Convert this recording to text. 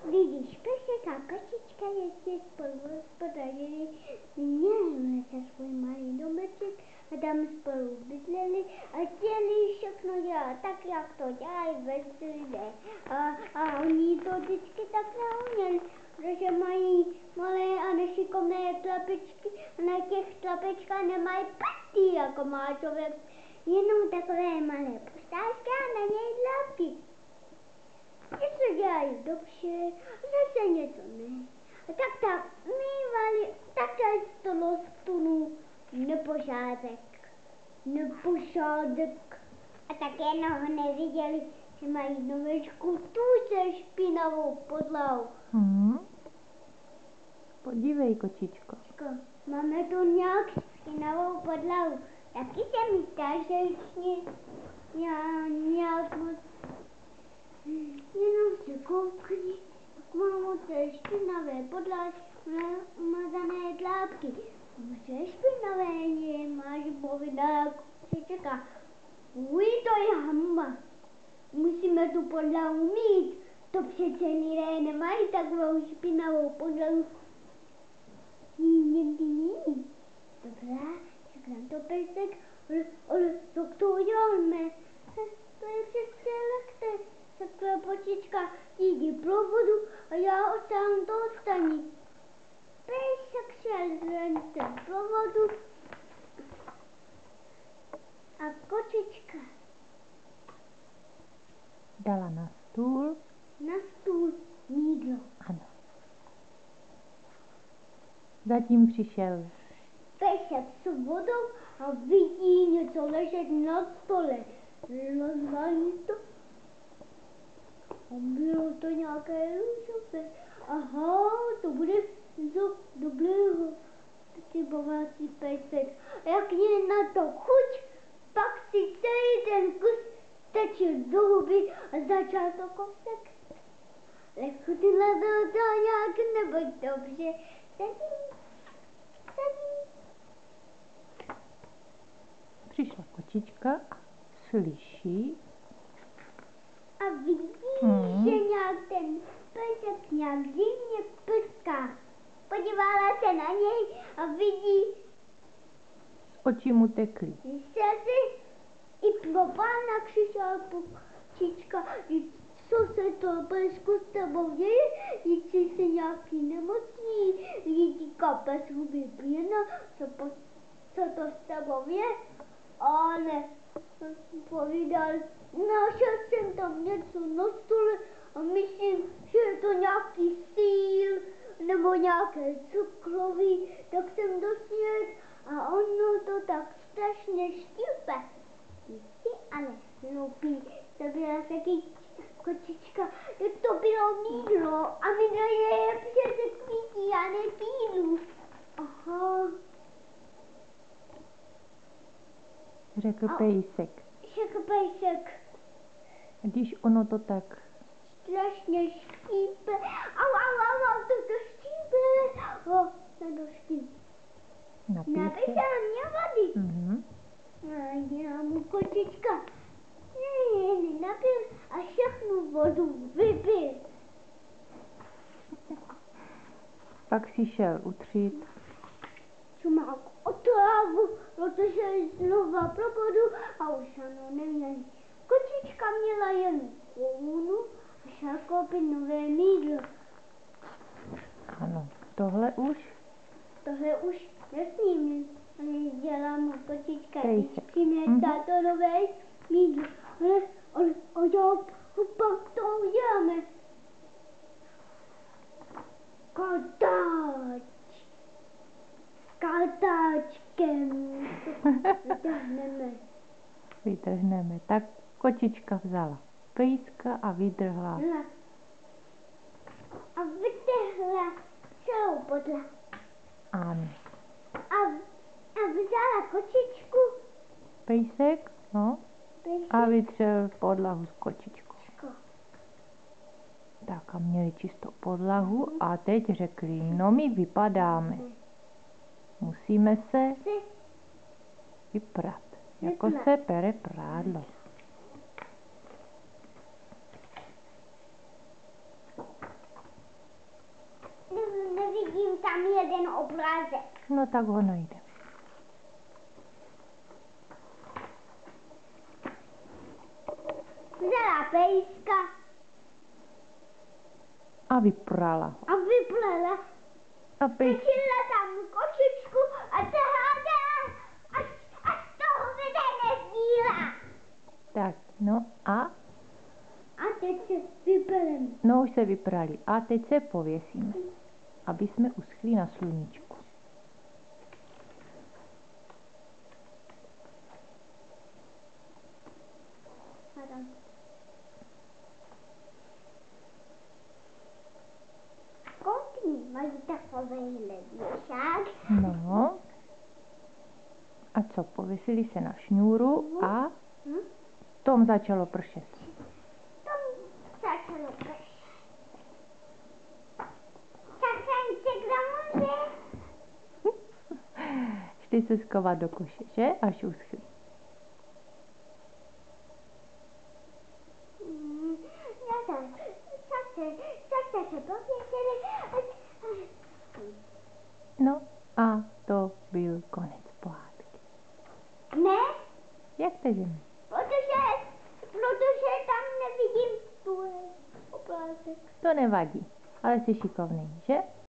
Vidíš, pešek a kočička ještě spolu hospodařili, měli se svůj malý domeček a tam spolu bydleli a chtěli všechno dělat tak, jak to dělají ve lidé. A oni to vždycky tak neuměli, protože mají malé a nešikovné tlapičky a na těch tlapičkách nemají prsty, jako má člověk, jenom takové malé postážky a na něj dlaky. Něco dělají dobře, zase něco ne. A tak mývali také stolo stunu nepořádek. A tak jednoho neviděli, že mají domečku tu se špinavou podlahou. Podívej, kočičko. Máme tu nějak špinavou podlahu. Taky se mi zdá, že nějak moc. Jenom se koukni, tak mám od té špinavé podlahy umazané dlápky. Protože špinavé máš povinná kočička. Uj, to je hamba. Musíme tu podlahu mít. To přece lidé nemají takovou špinavou podlahu. Někdy jiný. Dobrá, řekne to pejsek, ale jak to uděláme? To je přece lehké. Řekla kočička, jdi pro vodu a já osám to odstaní. Pejsek šel ven pro vodu a kočička Dala na stůl. Na stůl jídlo. Ano. Zatím přišel Pejsek s vodou a vidí něco ležet na stole. Rozvalí to. A bylo to nějaké růžové. Aha, to bude něco dobrého. Typoval si pejsek. Jak je na to chuť, pak si celý ten kus tečil do huby a začal to kousek. Lechutilo to nějak neboť dobře. Sedí. Přišla kočička a slyší. A vidí, že nějak ten pejsek nějak divně prská. Podívala se na něj a vidí, Oči mu tekly. slzy i propál na křišáku. Kočička, co se to pejsku s tebou děje? Jestli se nějaký nemocný, lidi kape z huby pěna, co to s tebou je? Ale povídal, našel jsem tam něco na stole a myslím, že je to nějaký síl nebo nějaké cukroví, tak jsem to sněd a ono to tak strašně štípe. Ty jsi ale hloupý, to byla taky kočička, to bylo mýdlo a mýdlo je přece k pití a ne k jídlu. Aha. Řekl pejsek. Řekl pejsek. Když ono to tak Strašně štípe. Au, to štípe. To štípe. Napij se mě vody. Já mu kočička. Nenapil a všechnu vodu vypil. Pak si šel utřít. Čumák otrávu, protože znova pro vodu a už ano neměli. Kočička měla jen kounu a šel koupit nové mýdlo. Ano, tohle už nesmím, ale dělá mu kočička, Pejsek. když přinesá to nové mýdlo. Ale jak pak to uděláme? Katáčkem vytrhneme. Tak kočička vzala pejska a vydrhla. A vytrhla celou podlahu. Ano. A vzala kočičku. Pejsek, no. A vytřel podlahu s kočičkou. Tak a měli čistou podlahu a teď řekli, no my vypadáme. Musíme se vyprat, jako se pere prádlo. obrázek. No tak ho najde. Vzala pejska A vyprala. a vyplela. A pejs... Chytila tam kočičku a taháte a z toho vede nezdíla. Tak, no a? A teď se vypeleme. No už se vyprali. A teď se pověsíme, aby jsme uschli na sluníčku. Koukni, mají takovejhle věšák. No. A co, pověsili se na šňůru a tom začalo pršet. Tom začalo pršet. Tak jsem se k domu, Šli se skovat do koše, že? Až uschli. No tak, zase se pověsili No a to byl konec pohádky. Ne, Jak to, že ne? protože tam nevidím tu obrázek. To nevadí, ale jsi šikovný, že?